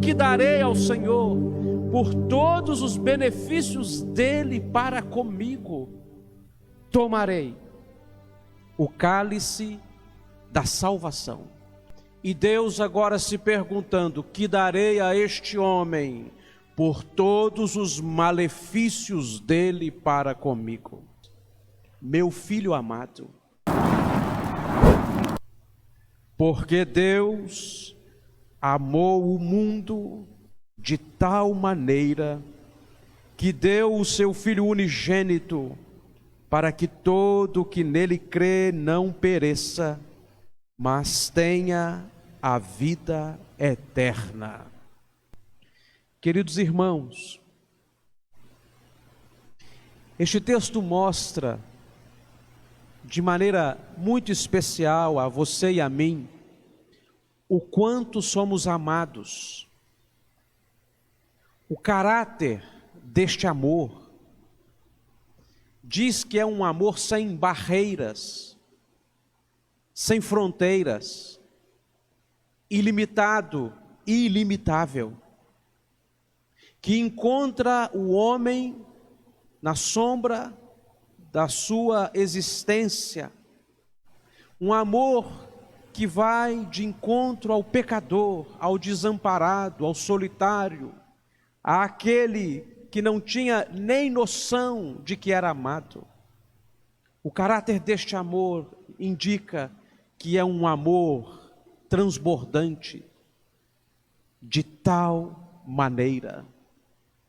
Que darei ao Senhor por todos os benefícios dele para comigo? Tomarei o cálice da salvação. E Deus agora se perguntando: que darei a este homem por todos os malefícios dele para comigo? Meu filho amado, porque Deus amou o mundo de tal maneira que deu o seu Filho unigênito, para que todo que nele crê não pereça, mas tenha a vida eterna. Queridos irmãos, este texto mostra de maneira muito especial a você e a mim o quanto somos amados, o caráter deste amor. Diz que é um amor sem barreiras, sem fronteiras, ilimitado e ilimitável, que encontra o homem na sombra da sua existência, um amor que vai de encontro ao pecador, ao desamparado, ao solitário, àquele que não tinha nem noção de que era amado. O caráter deste amor indica que é um amor transbordante, de tal maneira.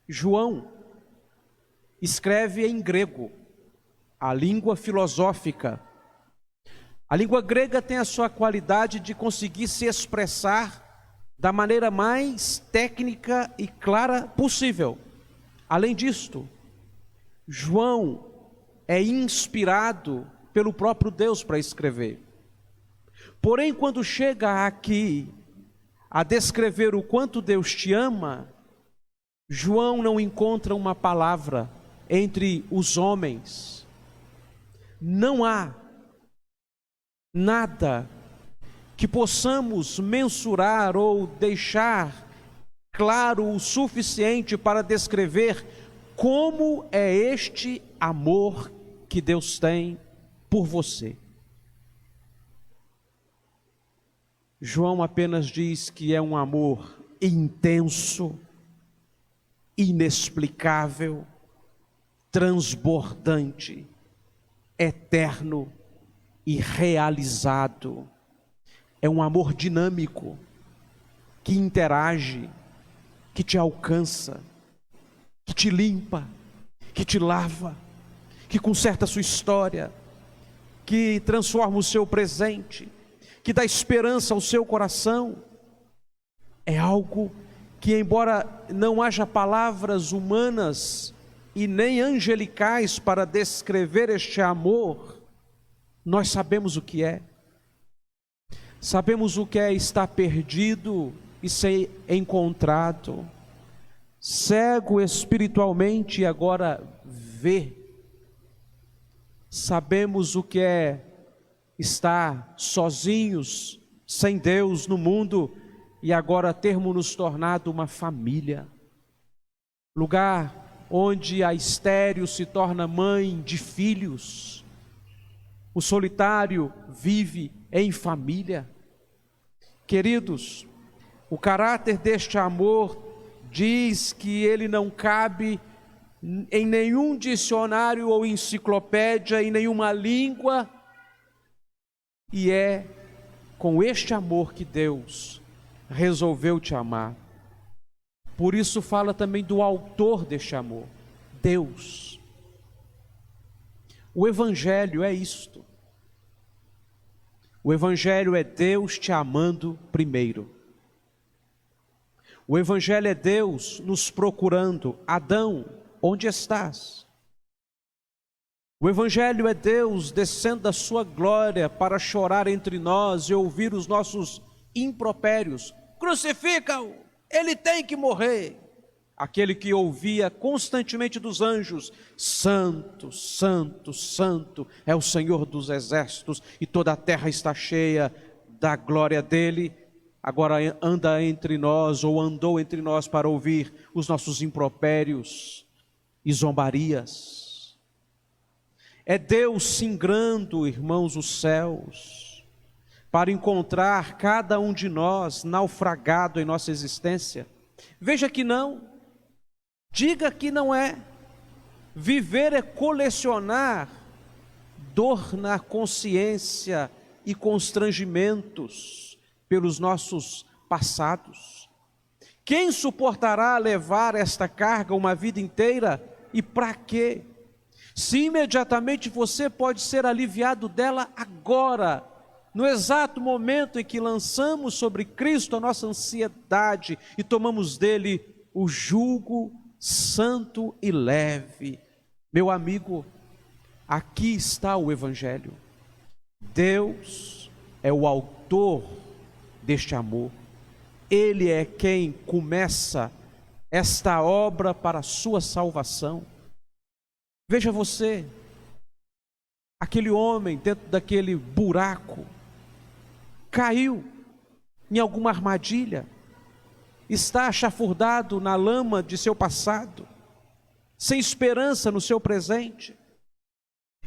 João escreve em grego, a língua filosófica. A língua grega tem a sua qualidade de conseguir se expressar da maneira mais técnica e clara possível. Além disto, João é inspirado pelo próprio Deus para escrever. Porém, quando chega aqui a descrever o quanto Deus te ama, João não encontra uma palavra entre os homens. Não há nada que possamos mensurar ou deixar claro o suficiente para descrever como é este amor que Deus tem por você. João apenas diz que é um amor intenso, inexplicável, transbordante, eterno e realizado. É um amor dinâmico, que interage, que te alcança, que te limpa, que te lava, que conserta a sua história, que transforma o seu presente, que dá esperança ao seu coração. É algo que, embora não haja palavras humanas e nem angelicais para descrever este amor, nós sabemos o que é. Sabemos o que é estar perdido e ser encontrado, cego espiritualmente e agora vê. Sabemos o que é estar sozinhos, sem Deus no mundo, e agora termos nos tornado uma família. Lugar onde a estéril se torna mãe de filhos. O solitário vive em família. Queridos, o caráter deste amor diz que ele não cabe em nenhum dicionário ou enciclopédia, em nenhuma língua, e é com este amor que Deus resolveu te amar. Por isso fala também do autor deste amor, Deus. O Evangelho é isto. O Evangelho é Deus te amando primeiro. O Evangelho é Deus nos procurando. Adão, onde estás? O Evangelho é Deus descendo da sua glória para chorar entre nós e ouvir os nossos impropérios. Crucifica-o, ele tem que morrer. Aquele que ouvia constantemente dos anjos: Santo, Santo, Santo é o Senhor dos exércitos, e toda a terra está cheia da glória dele. agora anda entre nós ou andou entre nós para ouvir os nossos impropérios e zombarias. É Deus singrando, irmãos, os céus, para encontrar cada um de nós naufragado em nossa existência. Veja que não, diga que não é. Viver é colecionar dor na consciência e constrangimentos pelos nossos passados. Quem suportará levar esta carga uma vida inteira e para quê? Se imediatamente você pode ser aliviado dela agora, no exato momento em que lançamos sobre Cristo a nossa ansiedade e tomamos dele o jugo santo e leve. Meu amigo, aqui está o Evangelho. Deus é o autor deste amor. Ele é quem começa esta obra para a sua salvação. Veja você, aquele homem dentro daquele buraco, caiu em alguma armadilha, está chafurdado na lama de seu passado, sem esperança no seu presente.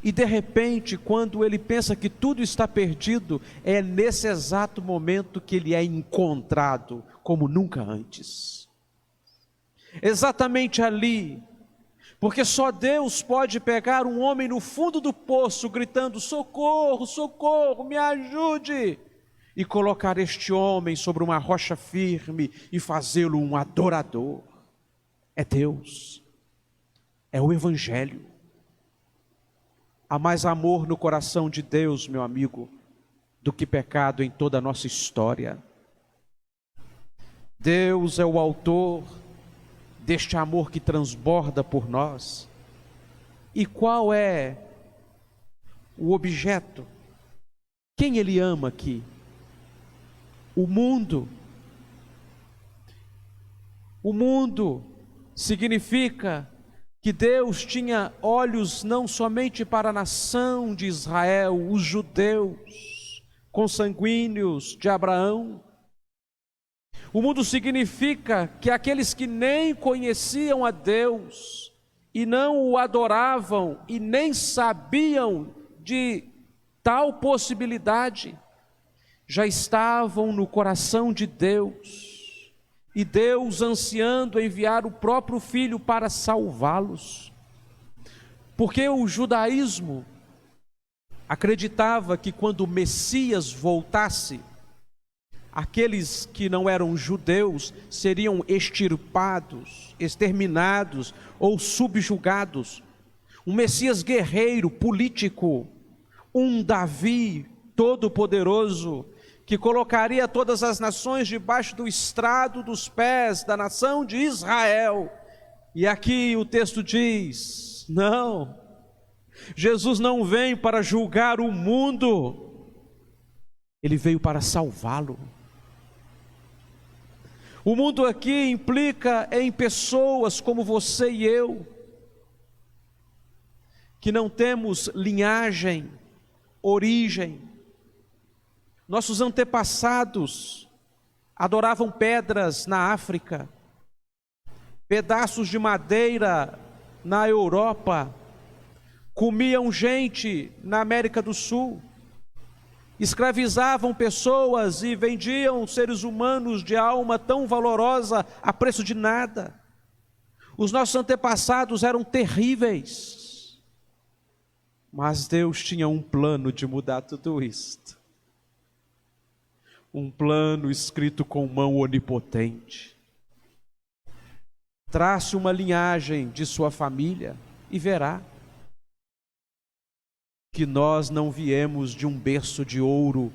E de repente, quando ele pensa que tudo está perdido, é nesse exato momento que ele é encontrado como nunca antes. Exatamente ali, porque só Deus pode pegar um homem no fundo do poço, gritando: socorro, socorro, me ajude, e colocar este homem sobre uma rocha firme e fazê-lo um adorador. É Deus, é o Evangelho. Há mais amor no coração de Deus, meu amigo, do que pecado em toda a nossa história. Deus é o autor deste amor que transborda por nós. E qual é o objeto? Quem Ele ama aqui? O mundo. O mundo significa que Deus tinha olhos não somente para a nação de Israel, os judeus, consanguíneos de Abraão. O mundo significa que aqueles que nem conheciam a Deus e não o adoravam e nem sabiam de tal possibilidade, já estavam no coração de Deus. E Deus ansiando enviar o próprio Filho para salvá-los. Porque o judaísmo acreditava que quando o Messias voltasse, aqueles que não eram judeus seriam extirpados, exterminados ou subjugados. Um Messias guerreiro, político, um Davi todo-poderoso, que colocaria todas as nações debaixo do estrado dos pés da nação de Israel. E aqui o texto diz: não, Jesus não vem para julgar o mundo, Ele veio para salvá-lo. O mundo aqui implica em pessoas como você e eu, que não temos linhagem, origem. Nossos antepassados adoravam pedras na África, pedaços de madeira na Europa, comiam gente na América do Sul, escravizavam pessoas e vendiam seres humanos de alma tão valorosa a preço de nada. Os nossos antepassados eram terríveis, mas Deus tinha um plano de mudar tudo isto. Um plano escrito com mão onipotente. Trace uma linhagem de sua família e verá que nós não viemos de um berço de ouro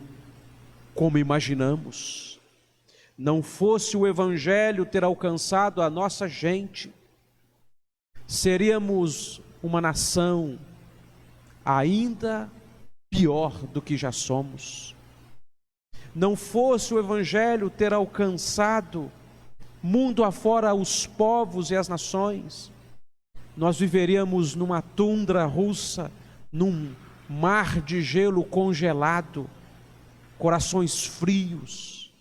como imaginamos. Não fosse o Evangelho ter alcançado a nossa gente, seríamos uma nação ainda pior do que já somos. Não fosse o Evangelho ter alcançado mundo afora os povos e as nações, nós viveríamos numa tundra russa, num mar de gelo congelado, corações frios,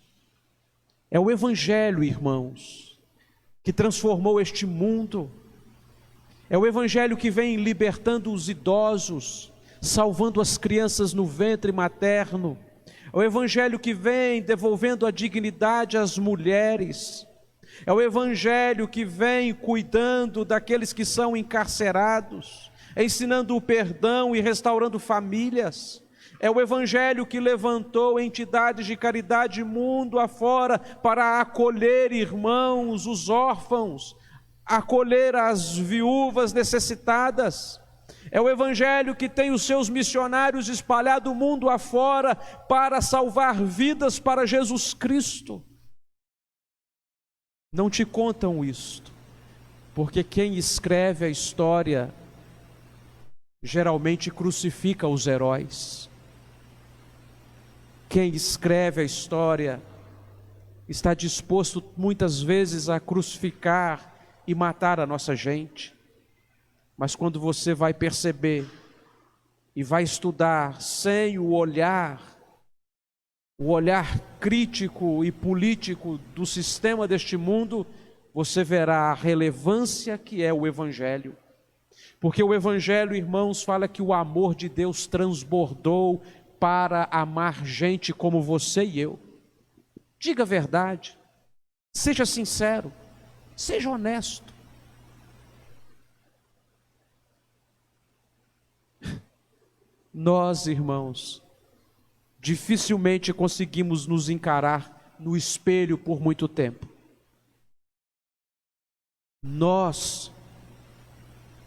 É o Evangelho, irmãos, que transformou este mundo. É o Evangelho que vem libertando os idosos, salvando as crianças no ventre materno. É o Evangelho que vem devolvendo a dignidade às mulheres. É o Evangelho que vem cuidando daqueles que são encarcerados, ensinando o perdão e restaurando famílias. É o Evangelho que levantou entidades de caridade mundo afora para acolher irmãos, os órfãos, acolher as viúvas necessitadas. É o Evangelho que tem os seus missionários espalhados mundo afora para salvar vidas para Jesus Cristo. Não te contam isto, porque quem escreve a história geralmente crucifica os heróis. Quem escreve a história está disposto muitas vezes a crucificar e matar a nossa gente. Mas quando você vai perceber e vai estudar sem o olhar crítico e político do sistema deste mundo, você verá a relevância que é o Evangelho. Porque o Evangelho, irmãos, fala que o amor de Deus transbordou para amar gente como você e eu. Diga a verdade, seja sincero, seja honesto. Nós, irmãos, dificilmente conseguimos nos encarar no espelho por muito tempo. Nós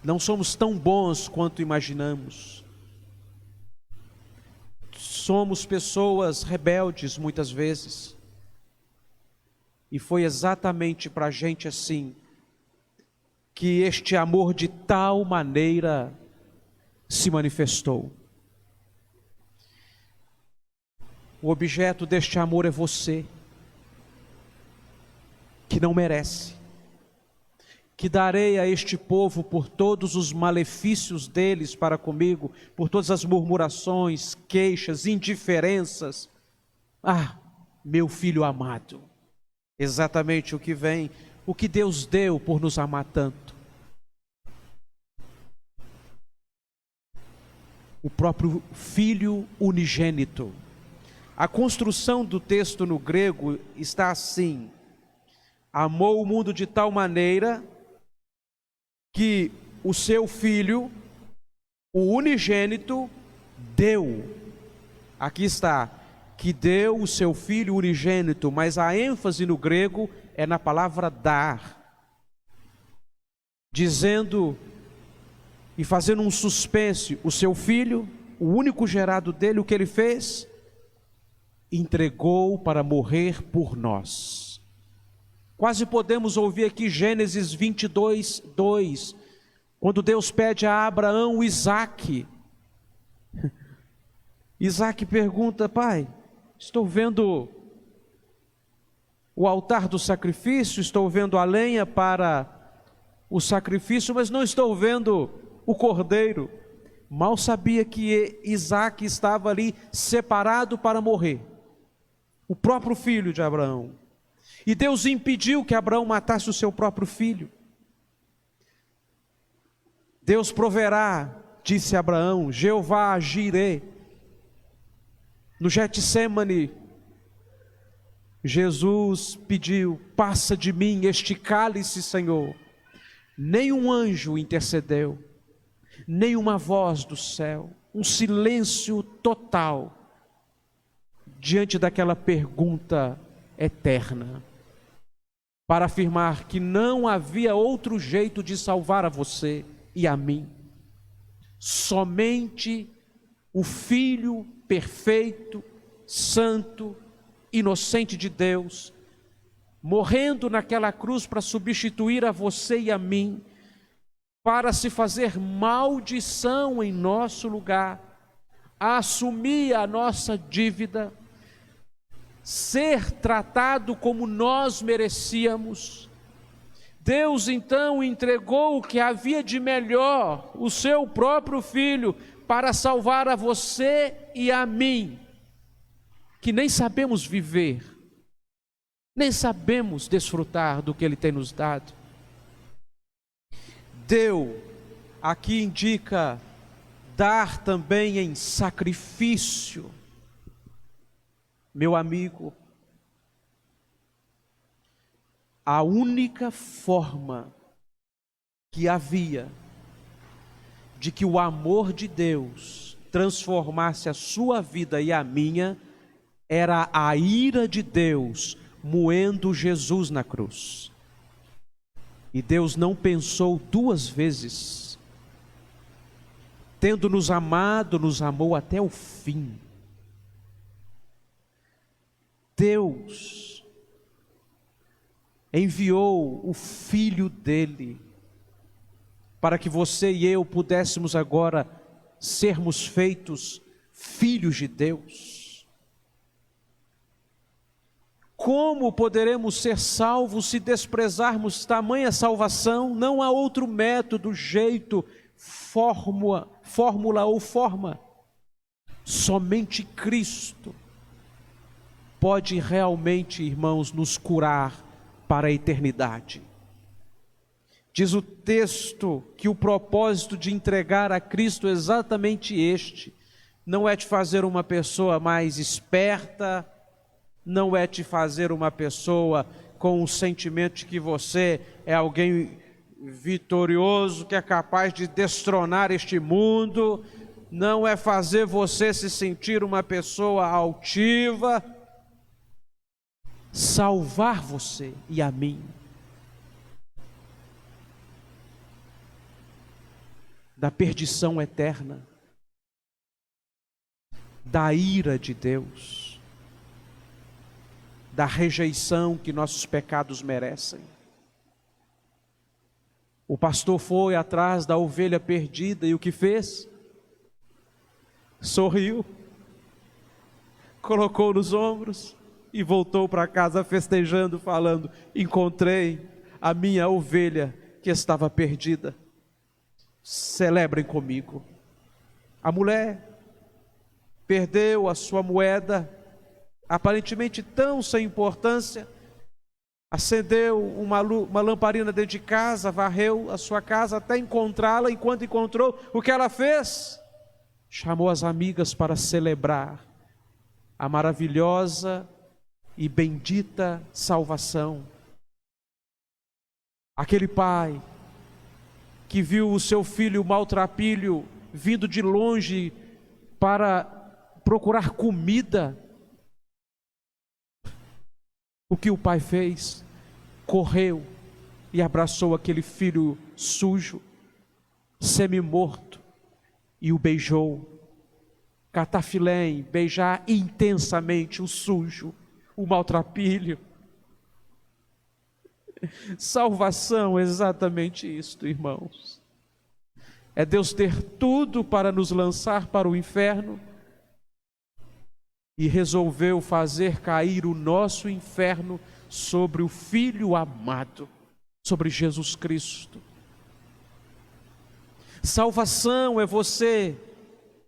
não somos tão bons quanto imaginamos. Somos pessoas rebeldes muitas vezes. E foi exatamente para a gente assim que este amor de tal maneira se manifestou. O objeto deste amor é você, que não merece, que darei a este povo por todos os malefícios deles para comigo, por todas as murmurações, queixas, indiferenças. Ah, meu filho amado, exatamente o que vem, o que Deus deu por nos amar tanto. O próprio Filho unigênito. A construção do texto no grego está assim: amou o mundo de tal maneira que o seu Filho, o unigênito, deu. Aqui está, que deu o seu Filho unigênito, mas a ênfase no grego é na palavra dar, dizendo e fazendo um suspense: o seu Filho, o único gerado dele, o que ele fez? Entregou para morrer por nós. Quase podemos ouvir aqui Gênesis 22, 2, quando Deus pede a Abraão Isaque. Isaque pergunta: pai, estou vendo o altar do sacrifício, estou vendo a lenha para o sacrifício, mas não estou vendo o cordeiro. Mal sabia que Isaque estava ali separado para morrer, o próprio filho de Abraão. E Deus impediu que Abraão matasse o seu próprio filho. Deus proverá, disse Abraão, Jeová Jirê. No Getsêmani, Jesus pediu: passa de mim este cálice, Senhor. Nenhum anjo intercedeu, nenhuma voz do céu, um silêncio total diante daquela pergunta eterna, para afirmar que não havia outro jeito de salvar a você e a mim. Somente o Filho perfeito, santo, inocente de Deus, morrendo naquela cruz para substituir a você e a mim, para se fazer maldição em nosso lugar, assumir a nossa dívida, ser tratado como nós merecíamos. Deus então entregou o que havia de melhor, o seu próprio Filho, para salvar a você e a mim, que nem sabemos viver, nem sabemos desfrutar do que Ele tem nos dado. Deu, aqui indica dar também em sacrifício. Meu amigo, a única forma que havia de que o amor de Deus transformasse a sua vida e a minha, era a ira de Deus moendo Jesus na cruz. E Deus não pensou duas vezes. Tendo nos amado, nos amou até o fim. Deus enviou o Filho dele, para que você e eu pudéssemos agora sermos feitos filhos de Deus. Como poderemos ser salvos se desprezarmos tamanha salvação? Não há outro método, jeito, fórmula ou forma. Somente Cristo pode realmente, irmãos, nos curar para a eternidade. Diz o texto que o propósito de entregar a Cristo é exatamente este: não é te fazer uma pessoa mais esperta, não é te fazer uma pessoa com o sentimento de que você é alguém vitorioso, que é capaz de destronar este mundo, não é fazer você se sentir uma pessoa altiva. Salvar você e a mim da perdição eterna, da ira de Deus, da rejeição que nossos pecados merecem. O pastor foi atrás da ovelha perdida e o que fez? Sorriu, colocou nos ombros e voltou para casa festejando, falando: encontrei a minha ovelha que estava perdida. Celebrem comigo. A mulher perdeu a sua moeda, aparentemente tão sem importância, acendeu uma lamparina dentro de casa, varreu a sua casa até encontrá-la. Enquanto encontrou, o que ela fez? Chamou as amigas para celebrar a maravilhosa e bendita salvação. Aquele pai que viu o seu filho maltrapilho vindo de longe para procurar comida, o que o pai fez? Correu e abraçou aquele filho sujo, semi-morto, e o beijou. Catafilém, beijar intensamente o sujo, o maltrapilho. Salvação é exatamente isto, irmãos. É Deus ter tudo para nos lançar para o inferno e resolveu fazer cair o nosso inferno sobre o Filho amado, sobre Jesus Cristo. Salvação é você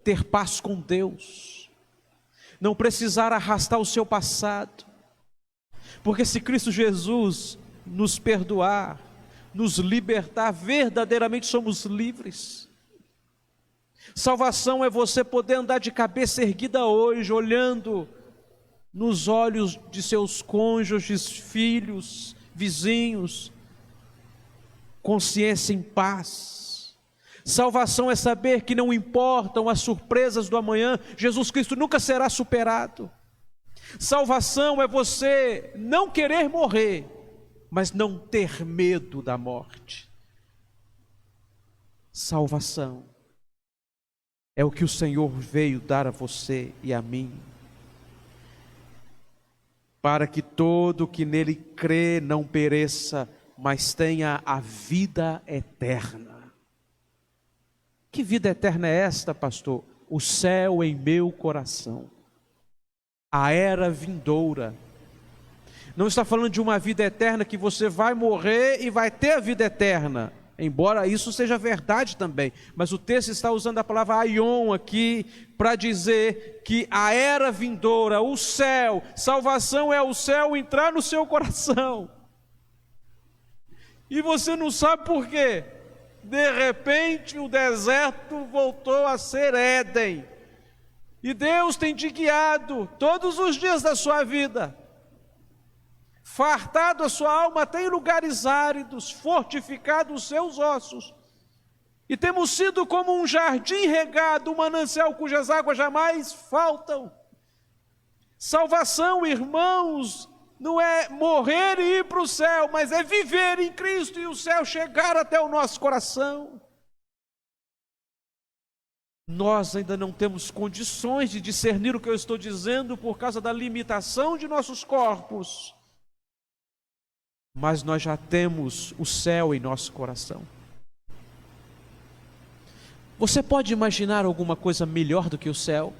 ter paz com Deus, não precisar arrastar o seu passado, porque se Cristo Jesus nos perdoar, nos libertar, verdadeiramente somos livres. Salvação é você poder andar de cabeça erguida hoje, olhando nos olhos de seus cônjuges, filhos, vizinhos, consciência em paz. Salvação é saber que não importam as surpresas do amanhã, Jesus Cristo nunca será superado. Salvação é você não querer morrer, mas não ter medo da morte. Salvação é o que o Senhor veio dar a você e a mim, para que todo que nele crê não pereça, mas tenha a vida eterna. Que vida eterna é esta, pastor? O céu em meu coração, a era vindoura. Não está falando de uma vida eterna que você vai morrer e vai ter a vida eterna. embora isso seja verdade também, mas o texto está usando a palavra aion aqui para dizer que a era vindoura, o céu, salvação é o céu entrar no seu coração. E você não sabe por quê. De repente o deserto voltou a ser Éden. E Deus tem te guiado todos os dias da sua vida, fartado a sua alma até em lugares áridos, fortificado os seus ossos. E temos sido como um jardim regado, um manancial cujas águas jamais faltam. Salvação, irmãos, não é morrer e ir para o céu, mas é viver em Cristo e o céu chegar até o nosso coração. Nós ainda não temos condições de discernir o que eu estou dizendo por causa da limitação de nossos corpos, mas nós já temos o céu em nosso coração. Você pode imaginar alguma coisa melhor do que o céu?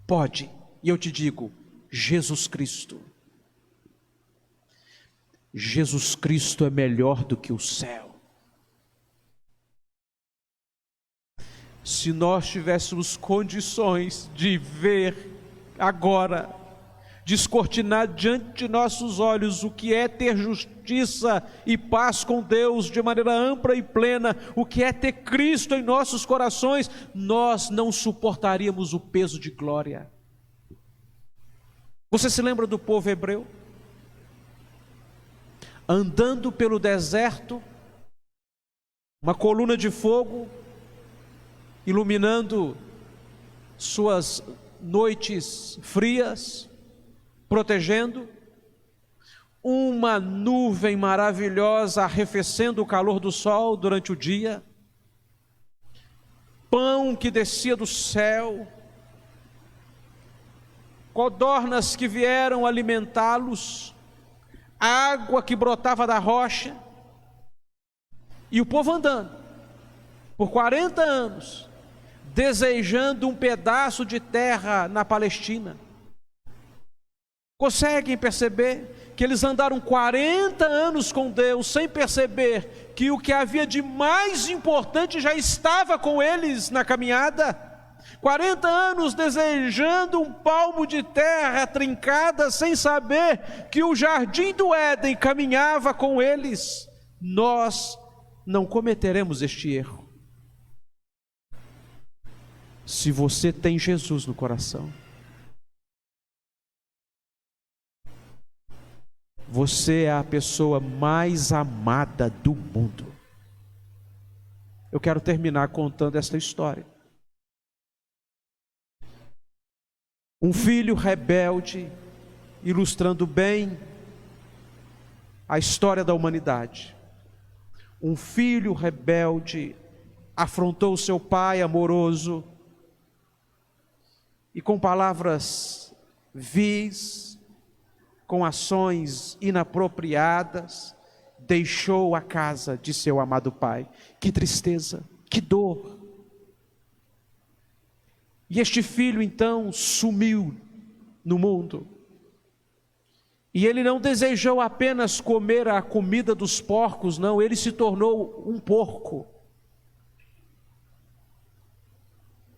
Pode, e eu te digo, Jesus Cristo. Jesus Cristo é melhor do que o céu. Se nós tivéssemos condições de ver agora, descortinar diante de nossos olhos o que é ter justiça e paz com Deus de maneira ampla e plena, o que é ter Cristo em nossos corações, nós não suportaríamos o peso de glória. Você se lembra do povo hebreu? Andando pelo deserto, uma coluna de fogo iluminando suas noites frias, protegendo, uma nuvem maravilhosa arrefecendo o calor do sol durante o dia, pão que descia do céu, codornas que vieram alimentá-los, água que brotava da rocha, e o povo andando por 40 anos, desejando um pedaço de terra na Palestina. Conseguem perceber que eles andaram 40 anos com Deus sem perceber que o que havia de mais importante já estava com eles na caminhada? 40 anos desejando um palmo de terra trincada sem saber que o jardim do Éden caminhava com eles. Nós não cometeremos este erro. Se você tem Jesus no coração, você é a pessoa mais amada do mundo. Eu quero terminar contando esta história. Um filho rebelde, ilustrando bem a história da humanidade. Um filho rebelde afrontou seu pai amoroso e com palavras vis, com ações inapropriadas, deixou a casa de seu amado pai. Que tristeza, que dor. E este filho então sumiu no mundo. E ele não desejou apenas comer a comida dos porcos, não, ele se tornou um porco.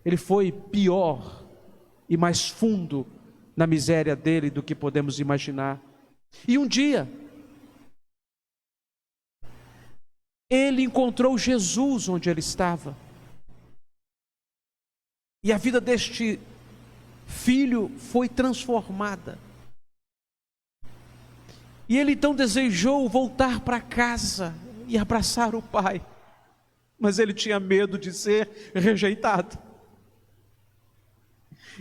Ele foi pior e mais fundo na miséria dele do que podemos imaginar. E um dia, ele encontrou Jesus onde ele estava. E a vida deste filho foi transformada. E ele então desejou voltar para casa e abraçar o pai. Mas ele tinha medo de ser rejeitado.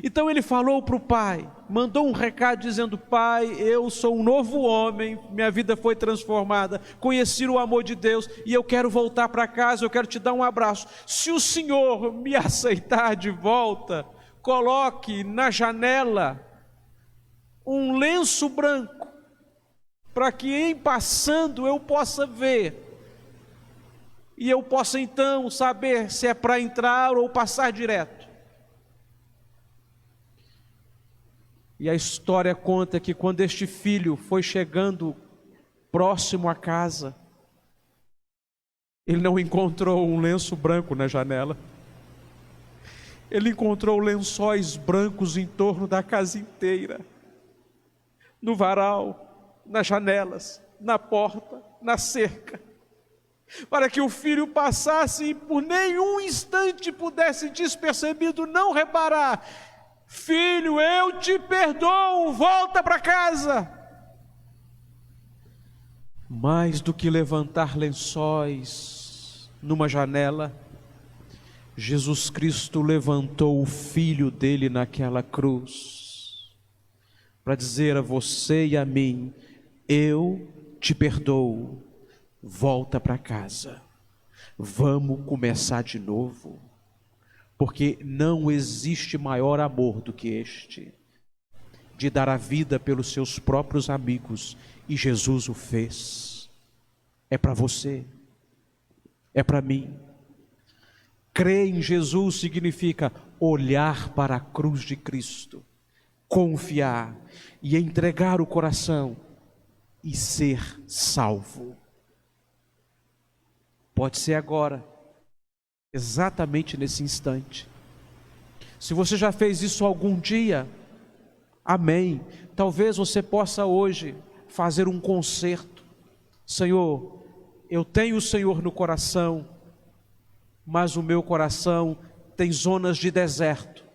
Então ele falou para o pai, mandou um recado dizendo: pai, eu sou um novo homem, minha vida foi transformada, conheci o amor de Deus e eu quero voltar para casa, eu quero te dar um abraço. Se o senhor me aceitar de volta, coloque na janela um lenço branco, para que em passando eu possa ver, e eu possa então saber se é para entrar ou passar direto. E a história conta que quando este filho foi chegando próximo à casa, Ele não encontrou um lenço branco na janela. Ele encontrou lençóis brancos em torno da casa inteira. No varal, nas janelas, na porta, na cerca. Para que o filho passasse e por nenhum instante pudesse despercebido não reparar: filho, eu te perdoo, volta para casa. Mais do que levantar lençóis numa janela, Jesus Cristo levantou o filho dele naquela cruz, para dizer a você e a mim: eu te perdoo, volta para casa, vamos começar de novo, porque não existe maior amor do que este, de dar a vida pelos seus próprios amigos, e Jesus o fez. É para você, é para mim. Crer em Jesus significa olhar para a cruz de Cristo, confiar e entregar o coração e ser salvo. Pode ser agora, exatamente nesse instante. Se você já fez isso algum dia, amém. Talvez você possa hoje fazer um concerto. Senhor, eu tenho o Senhor no coração, mas o meu coração tem zonas de deserto.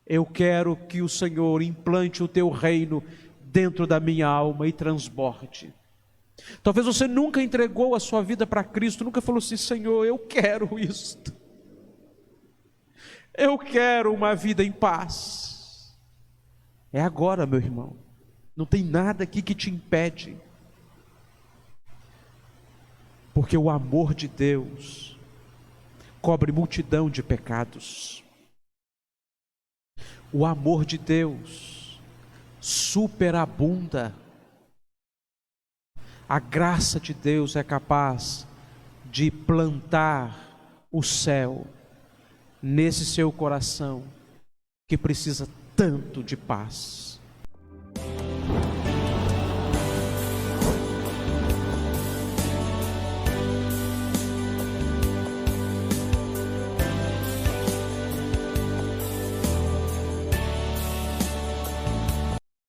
Eu quero que o Senhor implante o teu reino dentro da minha alma e transborde. Talvez você nunca entregou a sua vida para Cristo, nunca falou assim: Senhor, eu quero isto. Eu quero uma vida em paz. É agora, meu irmão. Não tem nada aqui que te impede. Porque o amor de Deus cobre multidão de pecados. O amor de Deus superabunda. A graça de Deus é capaz de plantar o céu nesse seu coração que precisa tanto de paz.